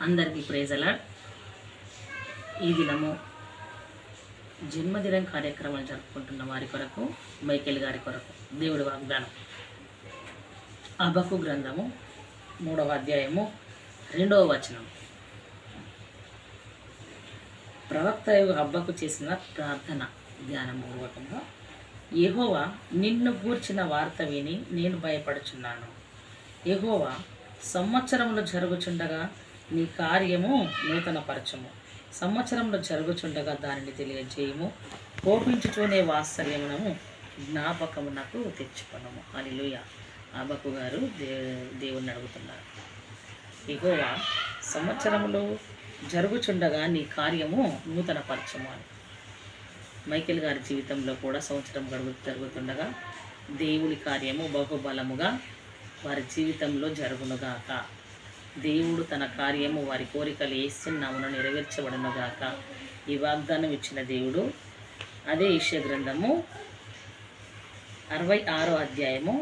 అందరికీ ప్రైజ్ అలార్డ్. ఈ దినము జన్మదినం కార్యక్రమాలు జరుపుకుంటున్న వారి కొరకు, మైకేల్ గారి కొరకు దేవుడి వాగ్దానం. హబక్కు గ్రంథము 3వ అధ్యాయము 2వ వచనం. ప్రవక్త హబక్కు చేసిన ప్రార్థన ధ్యానం పూర్వకంగా, యెహోవా నిన్ను గూర్చిన వార్త విని నేను భయపడుచున్నాను. యెహోవా సంవత్సరంలో జరుగుచుండగా నీ కార్యము నూతనపరచము, సంవత్సరంలో జరుగుచుండగా దానిని తెలియజేయము, కోపించుచునే వాత్సల్యమునము జ్ఞాపకమునకు తెచ్చుకొనము. హల్లెలూయా. హబక్కు గారు దేవుణ్ణి అడుగుతున్నారు. యెహోవా సంవత్సరములో జరుగుచుండగా నీ కార్యము నూతనపరచము అని. మైకేల్ గారి జీవితంలో కూడా సంవత్సరం జరుగుతుండగా దేవుని కార్యము బహుబలముగా వారి జీవితంలో జరుగునుగాక. దేవుడు తన కార్యము వారి కోరికలు యేసునామమున నెరవేర్చబడునుగాక. ఈ వాగ్దానం ఇచ్చిన దేవుడు. అదే యెషయా గ్రంథము 66వ అధ్యాయము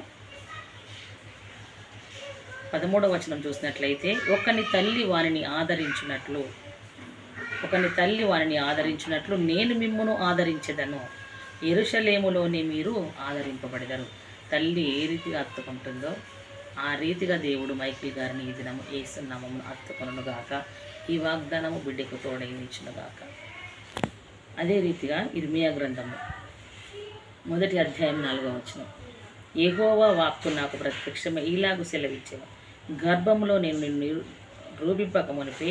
13వ వచనం చూసినట్లయితే, ఒకని తల్లి వానిని ఆదరించినట్లు నేను మిమ్మును ఆదరించెదను, యెరూషలేములోనే మీరు ఆదరింపబడెదరు. తల్లి ఏ రీతిగా హత్తుకుంటుందో ఆ రీతిగా దేవుడు మైకేల్ గారిని ఈ దినము యేసు నామమున హత్తుకొనుగాక. ఈ వాగ్దానము బిడ్డకు తోడైనిచ్చునుగాక. అదే రీతిగా ఇర్మియా గ్రంథము 1వ అధ్యాయం 4వ వచనం. యెహోవా వాక్కు నాకు ప్రత్యక్షమై ఇలాగు సెలవిచ్చెను, గర్భములో నేను నిన్ను రూపింపక మునిపే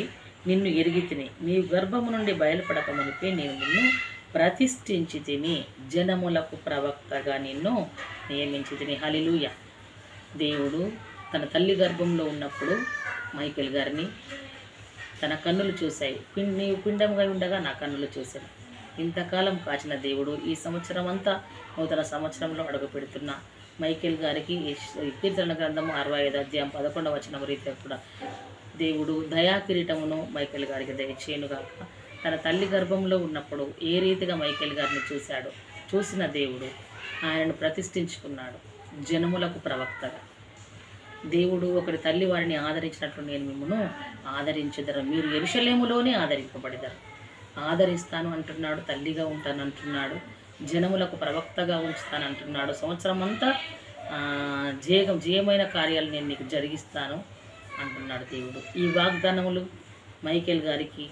నిన్ను ఎరిగి తిని, నీవు గర్భము నుండి బయలుపడక మునిపే నేను నిన్ను ప్రతిష్ఠించి తిని, జనములకు ప్రవక్తగా నిన్ను నియమించి తిని. హల్లెలూయా. దేవుడు తన తల్లి గర్భంలో ఉన్నప్పుడు మైకేల్ గారిని తన కన్నులు చూశాయి. నీవు పిండంగా ఉండగా నా కన్నులు చూశాను. ఇంతకాలం కాచిన దేవుడు ఈ సంవత్సరం అంతా నూతన సంవత్సరంలో అడుగు పెడుతున్న మైకేల్ గారికి కీర్తన గ్రంథము 65వ అధ్యాయం 11వ వచనం రీతిగా కూడా దేవుడు దయా కిరీటమును మైకేల్ గారికి దయచేయునుగాక. తన తల్లి గర్భంలో ఉన్నప్పుడు ఏ రీతిగా మైకేల్ గారిని చూసిన దేవుడు ఆయనను ప్రతిష్ఠించుకున్నాడు జనములకు ప్రవక్తగా. దేవుడు ఒకరి తల్లి వారిని ఆదరించినట్లు నేను మిమ్మల్ని ఆదరించెదరు, మీరు యెరూషలేములోనే ఆదరింపబడెదరు. ఆదరిస్తాను అంటున్నాడు, తల్లిగా ఉంటాను అంటున్నాడు, జనములకు ప్రవక్తగా ఉంచుతాను అంటున్నాడు. సంవత్సరం అంతా జయమైన కార్యాలు నేను నీకు జరిగిస్తాను అంటున్నాడు దేవుడు. ఈ వాగ్దానములు మైకేల్ గారికి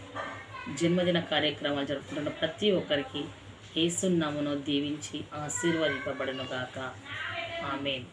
జన్మదిన కార్యక్రమాలు జరుపుకుంటున్న ప్రతి ఒక్కరికి యేసు నామమున దీవించి ఆశీర్వదింపబడునుగాక. ఆమేన్.